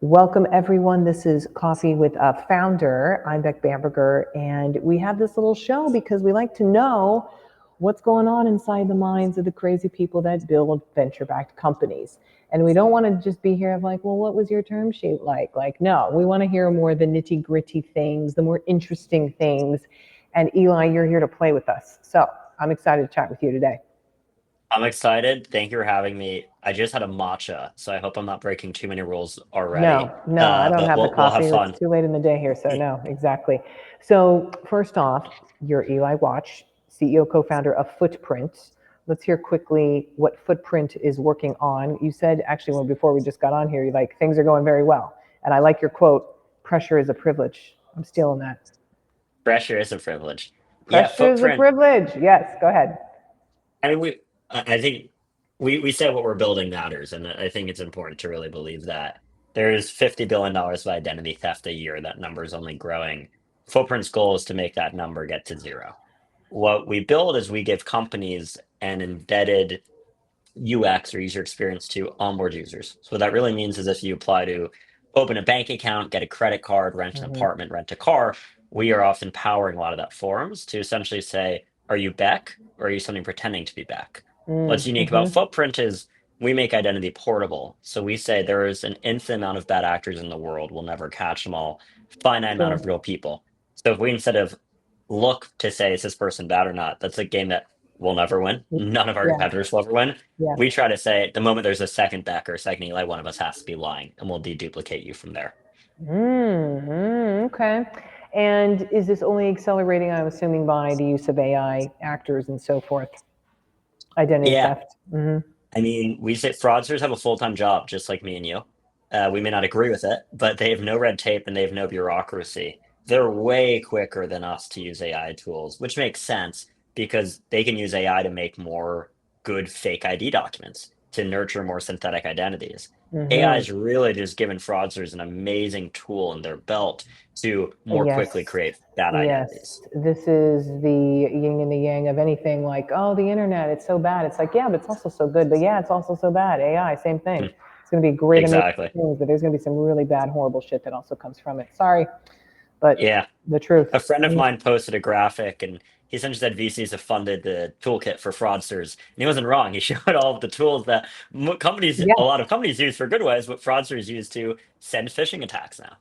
Welcome, everyone. This is Coffee with a Founder. I'm Beck Bamberger, and we have this little show because we like to know what's going on inside the minds of the crazy people that build venture-backed companies. And we don't want to just be here of like, well, what was your term sheet like? Like, no, we want to hear more the nitty-gritty things, the more interesting things. And Eli, you're here to play with us. So I'm excited to chat with you today. I'm excited. Thank you for having me. I just had a matcha, so I hope I'm not breaking too many rules already. No, I don't But have the we'll have coffee. It's fun. too late in the day here, so no, exactly. So first off, you're Eli Wachs, CEO, co-founder of Footprint. Let's hear quickly what Footprint is working on. You said actually, well, before we just got on here, you like things are going very well, and I like your quote: "Pressure is a privilege." I'm stealing that. Pressure is a privilege. Yeah, Pressure is a footprint. privilege. Yes, go ahead. I mean, I think we said what we're building matters, and I think it's important to really believe that there's $50 billion of identity theft a year. That number is only growing. Footprint's goal is to make that number get to zero. What we build is we give companies an embedded UX or user experience to onboard users. So what that really means is if you apply to open a bank account, get a credit card, rent an Hmm. apartment, rent a car, we are often powering a lot of that forums to essentially say, are you Beck or are you something pretending to be Beck? What's unique about Mm-hmm. Footprint is we make identity portable. So we say there is an infinite amount of bad actors in the world. We'll never catch them all. Finite amount of True. real people. So if we instead of look to say, is this person bad or not? That's a game that we'll never win. None of our Yeah. competitors will ever win. Yes. We try to say the moment there's a second Beck or a second Eli, one of us has to be lying, and we'll deduplicate you from there. Okay. And is this only accelerating, I'm assuming, by the use of AI actors and so forth? Identity Yeah, theft. Hmm. I mean, we say fraudsters have a full-time job, just like me and you. We may not agree with it, but they have no red tape and they have no bureaucracy. They're way quicker than us to use AI tools, which makes sense because they can use AI to make more good fake ID documents, to nurture more synthetic identities. AI Hmm. is really just giving fraudsters an amazing tool in their belt to more quickly Yes. create bad Yes. identities. This is the yin and the yang of anything like, oh, the internet, it's so bad. It's like, yeah, but it's also so good. But yeah, it's also so bad. AI, same thing. It's going to be great, amazing Exactly. things, but there's going to be some really bad, horrible shit that also comes from it. Sorry, but Yeah. the truth. A friend of mine posted a graphic and he essentially said VCs have funded the toolkit for fraudsters. And he wasn't wrong. He showed all of the tools that a Yeah. lot of companies use for good ways, but fraudsters use to send phishing attacks now.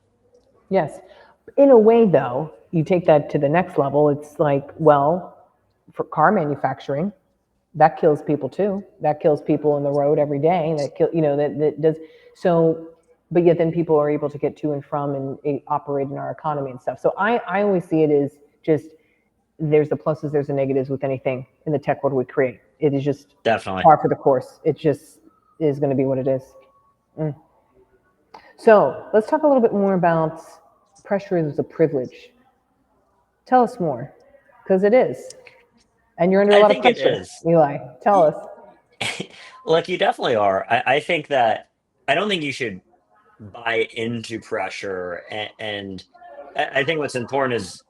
Yes. In a way, though, you take that to the next level. It's like, well, for car manufacturing, that kills people too. That kills people on the road every day. That kill, that does. So, but yet then people are able to get to and from and operate in our economy and stuff. So I always see it as just there's the pluses, there's the negatives with anything in the tech world we create. It is just Definitely. par for the course. It just is going to be what it is. So let's talk a little bit more about pressure is a privilege. Tell us more, because it is. And you're under a I lot of think it pressure, is. Eli. Tell us. Look, you definitely are. I think that I don't think you should buy into pressure. And I think what's important is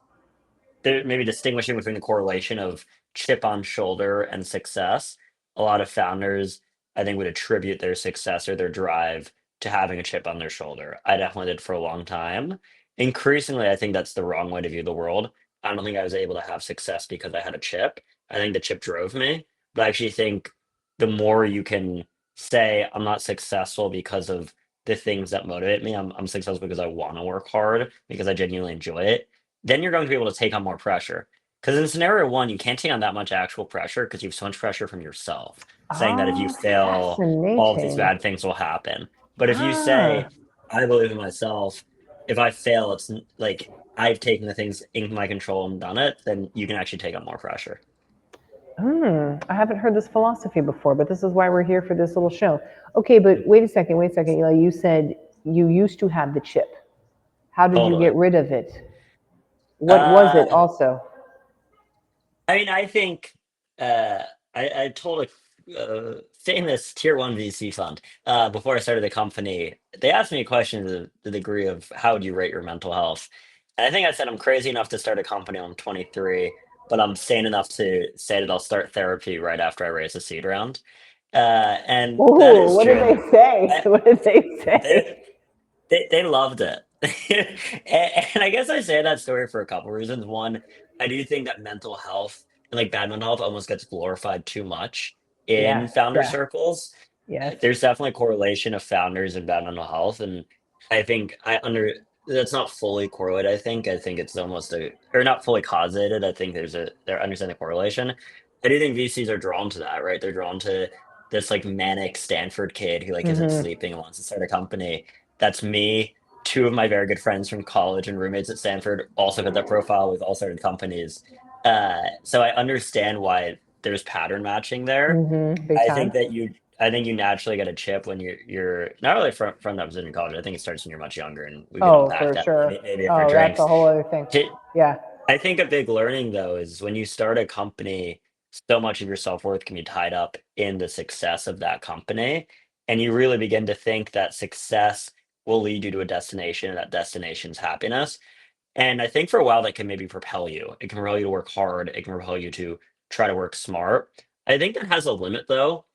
there maybe distinguishing between the correlation of chip on shoulder and success. A lot of founders, I think, would attribute their success or their drive to having a chip on their shoulder. I definitely did for a long time. Increasingly, I think that's the wrong way to view the world. I don't think I was able to have success because I had a chip. I think the chip drove me. But I actually think the more you can say, I'm not successful because of the things that motivate me, I'm successful because I want to work hard, because I genuinely enjoy it, then you're going to be able to take on more pressure. Because in scenario one, you can't take on that much actual pressure because you have so much pressure from yourself, saying that if you Ah, fail, all of these fascinating. bad things will happen. But if you say, Ah, I believe in myself, if I fail, like I've taken the things in my control and done it, then you can actually take on more pressure. I haven't heard this philosophy before, but this is why we're here for this little show. Okay, but wait a second, Eli. You said you used to have the chip. How did you Totally. get rid of it? What was it Uh, also? I mean, I think uh, I told a famous tier one VC fund before I started the company. They asked me a question to the degree of how would you rate your mental health? And I think I said I'm crazy enough to start a company when I'm 23, but I'm sane enough to say that I'll start therapy right after I raise a seed round. And that Ooh, is what did true. they say? I, What did they they say? they loved it. And I guess I say that story for a couple reasons. One, I do think that mental health and like bad mental health almost gets glorified too much in Yeah, founder yeah, circles. yes. There's definitely a correlation of founders and bad mental health, and I think I under that's not fully correlated. I think it's almost a or not fully causated. I think they're understanding correlation. I do think VCs are drawn to that, right? They're drawn to this like manic Stanford kid who like isn't Hmm. sleeping and wants to start a company. That's me. Two of my very good friends from college and roommates at Stanford also fit that profile. We've all started companies. So I understand why there's pattern matching there. Hmm. Big I time. think that I think you naturally get a chip when you're not really from that position in college. I think it starts when you're much younger, and we can Oh, unpack for that sure. maybe for Oh, that's a drinks. whole other thing. To, Yeah. I think a big learning though is when you start a company, so much of your self-worth can be tied up in the success of that company. And you really begin to think that success will lead you to a destination, and that destination's happiness. And I think for a while that can maybe propel you. It can propel you to work hard. It can propel you to try to work smart. I think that has a limit though,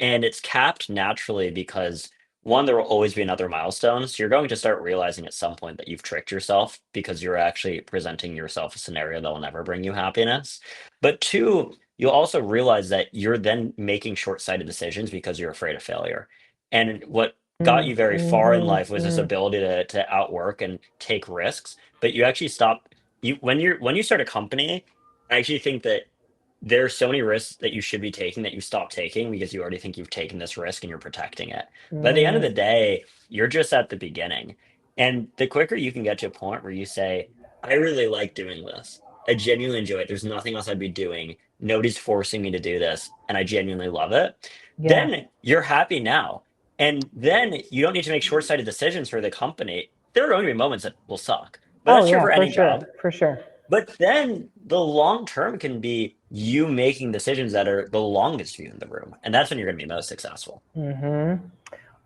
and it's capped naturally because one, there will always be another milestone. So you're going to start realizing at some point that you've tricked yourself because you're actually presenting yourself a scenario that will never bring you happiness. But two, you'll also realize that you're then making short-sighted decisions because you're afraid of failure. And what got you very far in Mm-hmm. life was this ability to outwork and take risks. But you actually stop you when you start a company, I actually think that there are so many risks that you should be taking that you stop taking because you already think you've taken this risk and you're protecting it. But at the end of Mm, the day, you're just at the beginning. And the quicker you can get to a point where you say, I really like doing this. I genuinely enjoy it. There's nothing else I'd be doing. Nobody's forcing me to do this. And I genuinely love it. yeah. Then you're happy now. And then you don't need to make short sighted decisions for the company. There are going to be moments that will suck, but Oh, that's true yeah, for for any sure. job. For sure. But then the long term can be you making decisions that are the longest view in the room. And that's when you're going to be most successful. Mm-hmm.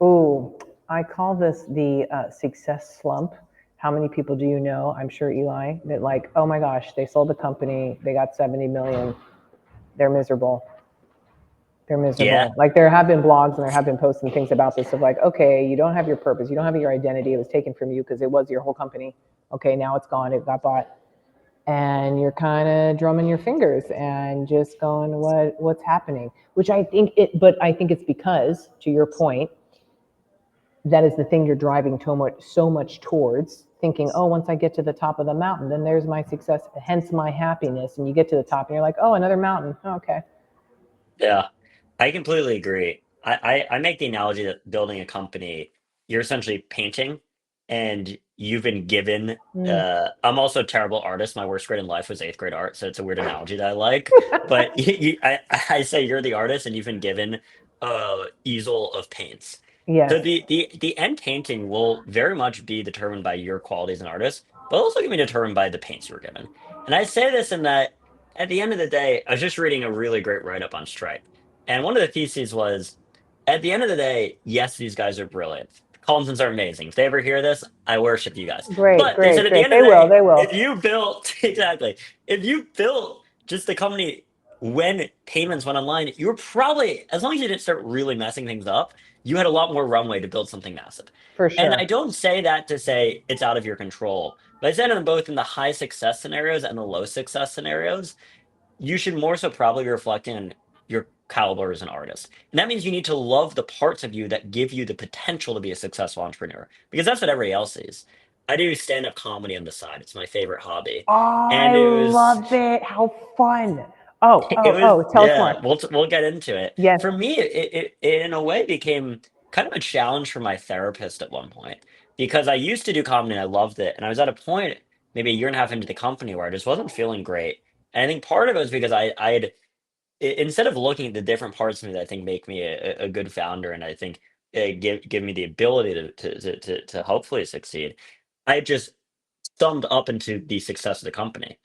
Oh, I call this the success slump. How many people do you know? I'm sure Eli, that like, oh my gosh, they sold the company, they got 70 million, they're miserable. They're Yeah. miserable. Like there have been blogs and there have been posts and things about this of like, okay, you don't have your purpose, you don't have your identity. It was taken from you because it was your whole company. Okay, now it's gone. It got bought, and you're kind of drumming your fingers and just going, what's happening? Which I think it, but I think it's because, to your point, that is the thing you're driving so much towards, thinking, oh, once I get to the top of the mountain, then there's my success, hence my happiness. And you get to the top and you're like, oh, another mountain. Okay. Yeah. I completely agree. I make the analogy that building a company, you're essentially painting and you've been given Mm. I'm also a terrible artist. My worst grade in life was eighth grade art, so it's a weird analogy that I like. But I say you're the artist and you've been given a easel of paints. So Yes. the end painting will very much be determined by your qualities as an artist, but also can be determined by the paints you were given. And I say this in that at the end of the day, I was just reading a really great write-up on Stripe. And one of the theses was at the end of the day, yes, these guys are brilliant. Collinsons are amazing. If they ever hear this, I worship you guys. Great, But they said great, at the great. end of They the will. day, They will. if you built exactly, if you built just the company when payments went online, you were probably, as long as you didn't start really messing things up, you had a lot more runway to build something massive. For And sure. I don't say that to say it's out of your control, but I said them both in the high success scenarios and the low success scenarios you should more so probably be reflecting on your caliber as an artist. And that means you need to love the parts of you that give you the potential to be a successful entrepreneur because that's what everybody else sees. I do stand up comedy on the side. It's my favorite hobby. Oh, I And love it. How fun. Oh, it oh, was, oh, tell us yeah, more. we'll get into it. Yes. For me, it in a way became kind of a challenge for my therapist at one point because I used to do comedy and I loved it. And I was at a point, maybe a year and a half into the company where I just wasn't feeling great. And I think part of it was because I had instead of looking at the different parts of me that I think make me a good founder and I think give me the ability to hopefully succeed, I just summed up into the success of the company.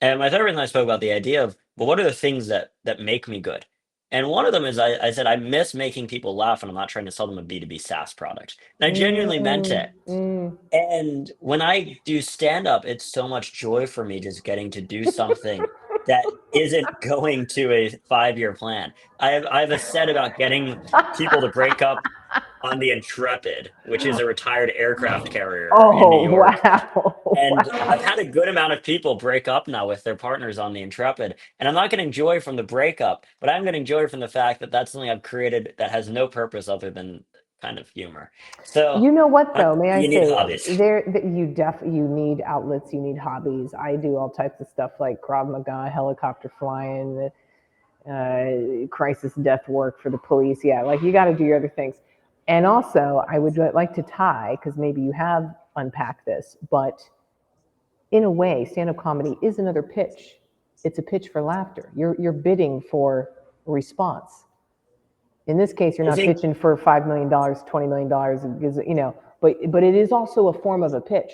And my therapist and I spoke about the idea of, well, what are the things that make me good? And one of them is I said I miss making people laugh, and I'm not trying to sell them a B2B SaaS product. And I genuinely meant Mm, it. mm. And when I do stand up, it's so much joy for me just getting to do something that isn't going to a 5-year plan. I have a set about getting people to break up. on the Intrepid, which is a retired aircraft carrier in New Oh, York. wow. And I've Wow. had a good amount of people break up now with their partners on the Intrepid. And I'm not getting joy from the breakup, but I'm getting joy from the fact that that's something I've created that has no purpose other than kind of humor. So You know what though, may I you need say, hobbies. there that you need outlets, you need hobbies. I do all types of stuff like Krav Maga, helicopter flying, crisis death work for the police. Yeah, like you got to do your other things. And also, I would like to tie because maybe you have unpacked this, but in a way, stand-up comedy is another pitch. It's a pitch for laughter. You're bidding for a response. In this case, you're I not think pitching for $5 million, $20 million, because but it is also a form of a pitch.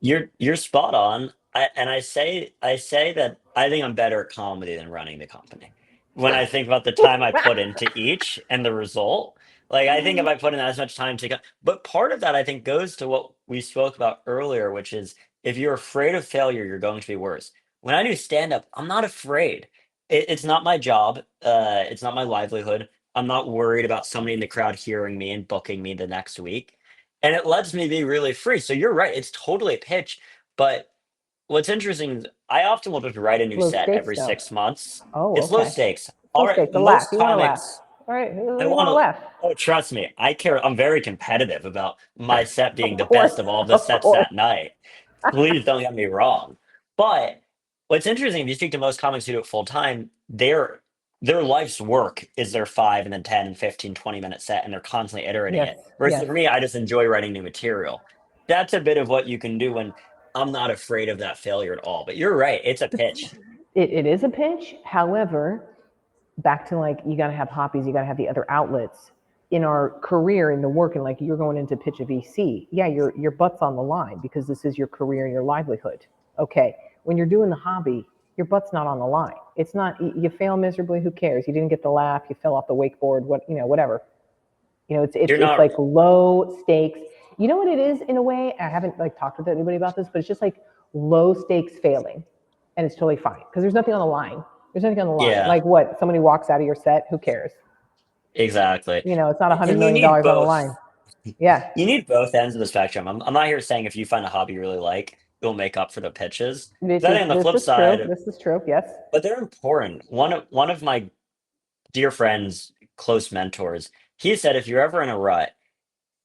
you're spot on. I say that I think I'm better at comedy than running the company. When I think about the time I put into each and the result, like I think if I put in as much time to go, but part of that I think goes to what we spoke about earlier, which is if you're afraid of failure, you're going to be worse. When I do stand up, I'm not afraid. It's not my job. It's not my livelihood. I'm not worried about somebody in the crowd hearing me and booking me the next week, and it lets me be really free. So you're right, it's totally a pitch. But what's interesting is I often will just write a new Low set stakes every though. 6 months. Oh, It's low okay. stakes. Low All right, stakes. A laugh. most You want to laugh. comics, All right. You I want want to to. laugh. Oh, trust me, I care. I'm very competitive about my set being Of the course. best of all the Of sets course. that night. Please don't get me wrong. But what's interesting, if you speak to most comics who do it full time, their life's work is their 5 and then 10 and 15, 20 minute set, and they're constantly iterating Yes. it. Versus Yes. for me, I just enjoy writing new material. That's a bit of what you can do when I'm not afraid of that failure at all. But you're right, it's a pitch. It is a pinch. However, back to like you got to have hobbies, you got to have the other outlets in our career in the work, and like you're going into pitch a VC. Yeah, your butt's on the line because this is your career and your livelihood. Okay, when you're doing the hobby, your butt's not on the line. It's not you fail miserably. Who cares? You didn't get the laugh. You fell off the wakeboard. What whatever. You're It's not. like low stakes. You know what it is in a way? I haven't like talked with anybody about this, but it's just like low stakes failing, and it's totally fine because there's nothing on the line. There's nothing on the line. Yeah, Like what? Somebody walks out of your set. Who cares? exactly. It's not a hundred And you million need dollars on the both. line. Yeah, You need both ends of the spectrum. I'm not here saying if you find a hobby you really like, you'll make up for the pitches. this 'Cause I is think on the this flip is true. side, This is true. Yes. but they're important. One of my dear friends, close mentors, he said if you're ever in a rut,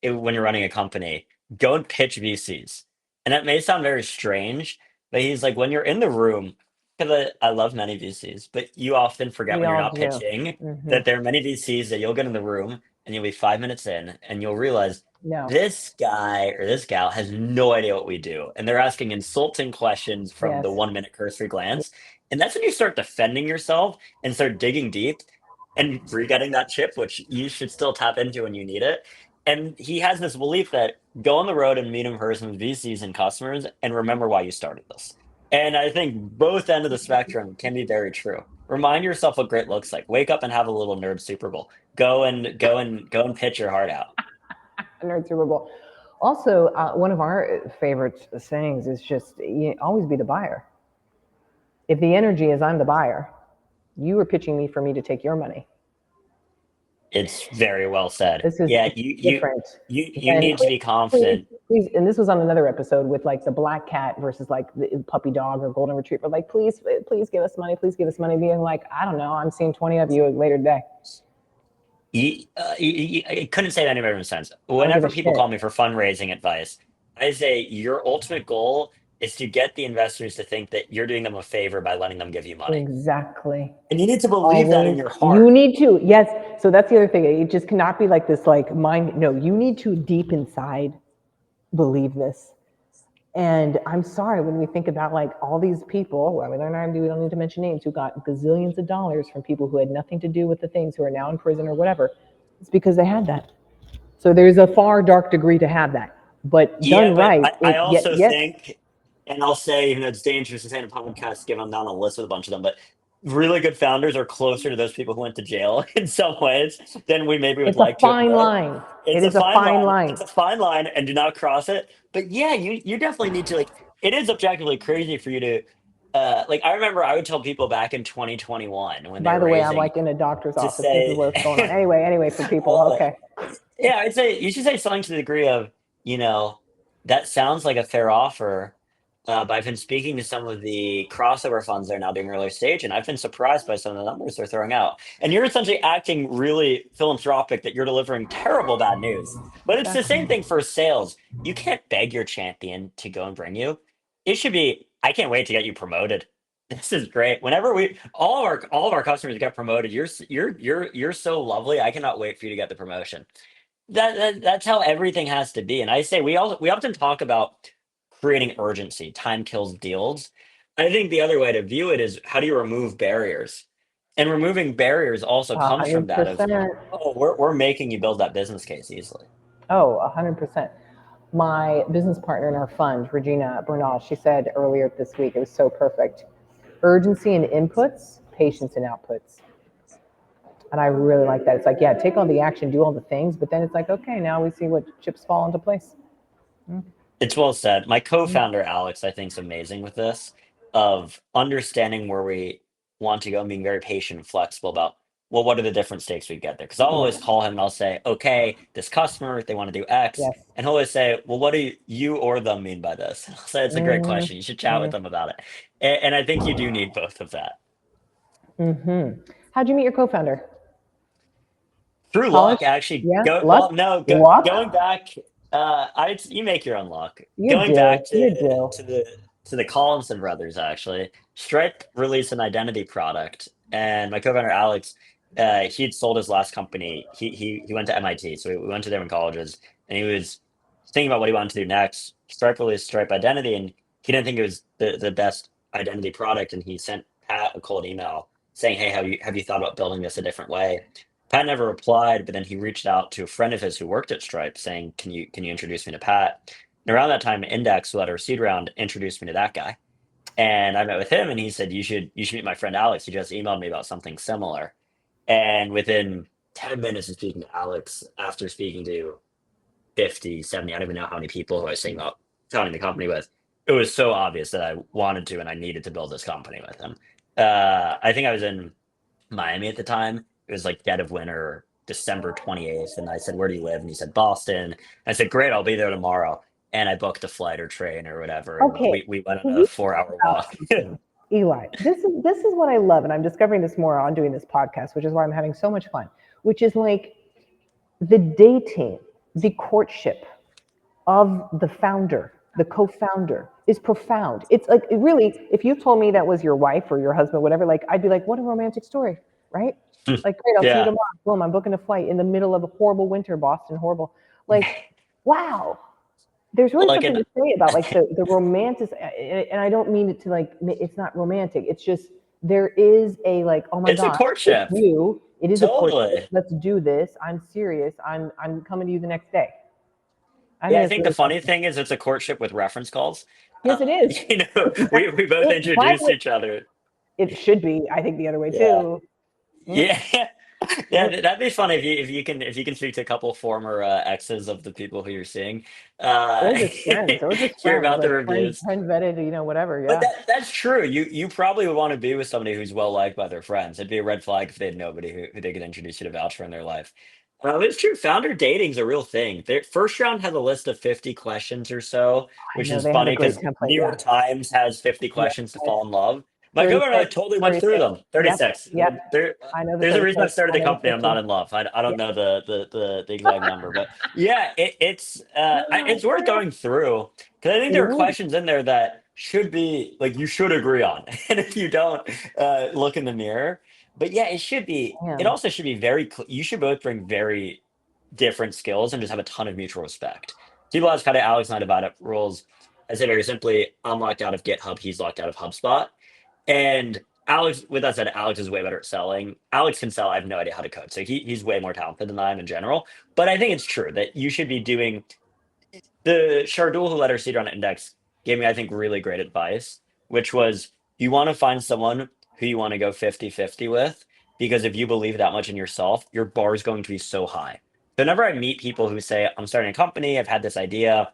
when you're running a company, go and pitch VCs. And that may sound very strange, but he's like, when you're in the room, because I love many VCs, but you often forget We when you're all not do. pitching Hmm. that there are many VCs that you'll get in the room and you'll be 5 minutes in and you'll realize No. this guy or this gal has no idea what we do. And they're asking insulting questions from Yes. the 1 minute cursory glance. And that's when you start defending yourself and start digging deep and re-getting that chip, which you should still tap into when you need it. And he has this belief that go on the road and meet in person with VCs and customers and remember why you started this. And I think both end of the spectrum can be very true. Remind yourself what great looks like. Wake up and have a little nerd Super Bowl. Go and pitch your heart out. Nerd Super Bowl. Also, one of our favorite sayings is just always be the buyer. If the energy is I'm the buyer, you are pitching me for me to take your money. It's very well said. This is Yeah, you different. you And need to please, be please, confident. please, and this was on another episode with like the black cat versus like the puppy dog or golden retriever. Like, please, please give us money. Please give us money. Being like, I don't know. I'm seeing 20 of you later today. I couldn't say that in any better sense. I don't give a Whenever people shit. call me for fundraising advice, I say your ultimate goal is to get the investors to think that you're doing them a favor by letting them give you money. Exactly. And you need to believe that in Always. your You heart. need to. Yes. So that's the other thing. It just cannot be like this, like mind. No, you need to deep inside believe this. And I'm sorry when we think about like all these people, well, we don't need to mention names, who got gazillions of dollars from people who had nothing to do with the things, who are now in prison or whatever. It's because they had that. So there's a far dark degree to have that. But Yeah, done but right, I it yet also yes, think, and I'll say, even though it's dangerous to say in a podcast, given I'm down a list with a bunch of them, but really good founders are closer to those people who went to jail in some ways than we maybe would it's a like to fine admit. line. It It's a is a fine fine line. line. It's a fine line, and do not cross it. But yeah, you definitely need to like. It is objectively crazy for you to like I remember I would tell people back in 2021 when they By were the way, I'm raising like in a doctor's to office. This is say, what's going on. Anyway, for people. uh, Okay. yeah, I'd say you should say something to the degree of, you know, that sounds like a fair offer. But I've been speaking to some of the crossover funds that are now being early stage, and I've been surprised by some of the numbers they're throwing out. And you're essentially acting really philanthropic that you're delivering terrible bad news. But it's the Exactly. same thing for sales. You can't beg your champion to go and bring you. It should be, I can't wait to get you promoted. This is great. Whenever we all of our customers get promoted, you're so lovely. I cannot wait for you to get the promotion. That's how everything has to be. And I say we often talk about creating urgency. Time kills deals. I think the other way to view it is how do you remove barriers? And removing barriers also A comes from hundred that of, percent. oh, we're making you build that business case easily. Oh, 100%. My business partner in our fund, Regina Bernal, she said earlier this week, it was so perfect. Urgency in inputs, patience in outputs. And I really like that. It's like, yeah, take all the action, do all the things, but then it's like, okay, now we see what chips fall into place. It's well said. My co-founder Alex, I think, is amazing with this of understanding where we want to go and being very patient and flexible about, well, what are the different stakes we get there? Because I'll always Yes, call him and I'll say, okay, this customer, they want to do X. yes. And he'll always say, well, what do you or them mean by this? And I'll say, it's a great question. You should chat with Mm-hmm. them about it. And I think you do need both of that. Mm-hmm. How'd you meet your co-founder? Through College? luck, actually, Yeah, go luck, well. No, going luck. back. I you make your own luck. You Going do, back you do. to the Collinson brothers, actually, Stripe released an identity product, and my co-founder Alex, he'd sold his last company. He went to MIT, so we went to different colleges, and he was thinking about what he wanted to do next. Stripe released Stripe Identity, and he didn't think it was the best identity product, and he sent Pat a cold email saying, "Hey, have you thought about building this a different way?" Pat never replied, but then he reached out to a friend of his who worked at Stripe saying, can you introduce me to Pat? And around that time, Index, who had our seed round, introduced me to that guy. And I met with him and he said, you should meet my friend Alex. He just emailed me about something similar. And within 10 minutes of speaking to Alex, after speaking to 50, 70, I don't even know how many people who I was thinking about founding the company with, it was so obvious that I wanted to and I needed to build this company with him. I think I was in Miami at the time. It was like dead of winter, December 28th. And I said, where do you live? And he said, Boston. I said, great, I'll be there tomorrow. And I booked a flight or train or whatever. And Okay, we went on can a we 4 hour talk about walk. something? Eli, this is what I love, and I'm discovering this more on doing this podcast, which is why I'm having so much fun, which is like the dating, the courtship of the founder, the co-founder is profound. It's like it really, if you told me that was your wife or your husband, whatever, like I'd be like, what a romantic story, right? Like, great, I'll see you Yeah. tomorrow. Boom, I'm booking a flight in the middle of a horrible winter, Boston, horrible. Like, wow, there's really Like, something and to say about like the romantic, and I don't mean it to like it's not romantic. It's just there is a like, oh my it's a gosh, it's courtship. you. It is a courtship. Totally. Let's do this. I'm serious. I'm coming to you the next day. I Yeah, think I it's think the really funny something. thing is it's a courtship with reference calls. Yes, it is. You know, we both By the introduced way, each other. it should be. I think the other way Yeah. too. Mm, Yeah, yeah, mm. that'd be fun if you can speak to a couple former exes of the people who you're seeing, Or just hear friends, about the like reviews. friend vetted, whatever. But Yeah, that's true. You probably would want to be with somebody who's well liked by their friends. It'd be a red flag if they had nobody who they could introduce you to vouch for in their life. It's true. Founder dating's a real thing. Their first round has a list of 50 questions or so, I which know is they have a funny great because template. New Yeah, York Times has 50 yeah. questions to fall in love. My governor and I 36, totally went through 36. them. Yep, 36. yep. There, I know the there's a reason I 36. started I the know the company. I'm 50. not in love. I don't Yeah. know the exact number, but yeah, it's worth going through because I think It there are is. questions in there that should be like you should agree on, and if you don't, look in the mirror. But yeah, it should be. It Man. also should be you should both bring very different skills and just have a ton of mutual respect. People ask how to Alex and I divide up roles. I say very simply, I'm locked out of GitHub, he's locked out of HubSpot. And Alex, with that said, Alex is way better at selling. Alex can sell. I have no idea how to code. So he's way more talented than I am in general. But I think it's true that you should be doing the Shardul who led our seed on Index gave me, I think, really great advice, which was you want to find someone who you want to go 50-50 with, because if you believe that much in yourself, your bar is going to be so high. So whenever I meet people who say, I'm starting a company, I've had this idea,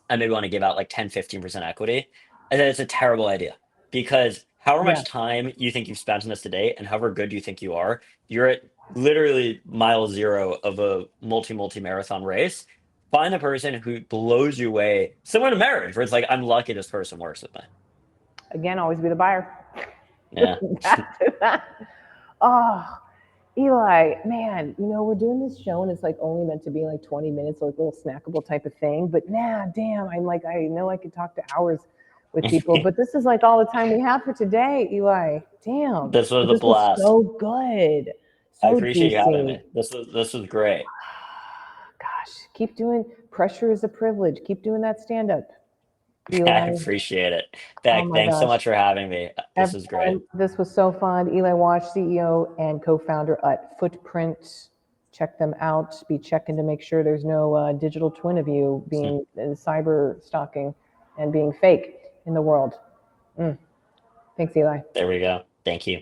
I maybe want to give out like 10, 15% equity, I said it's a terrible idea. because however Yeah. much time you think you've spent on this today and however good you think you are, you're at literally mile zero of a multi marathon race. Find the person who blows you away. Similar to marriage, where it's like, I'm lucky this person works with me. Again, always be the buyer. Yeah. Back to that. Oh, Eli, man, we're doing this show and it's like only meant to be like 20 minutes, like a little snackable type of thing. But nah, damn, I'm like, I know I could talk to hours with people, but this is like all the time we have for today, Eli. Damn. This was But a this was blast. so good. I So appreciate you having me. juicy. This was great. Gosh, keep doing pressure is a privilege. Keep doing that stand up, I Eli. appreciate it. Oh Beck, my thanks so gosh. much for having me. This is great. Everyone, this was so fun. Eli Wachs, CEO and co-founder at Footprint. Check them out. Be checking to make sure there's no digital twin of you being cyber stalking and being fake in the world. Thanks, Eli. There we go. Thank you.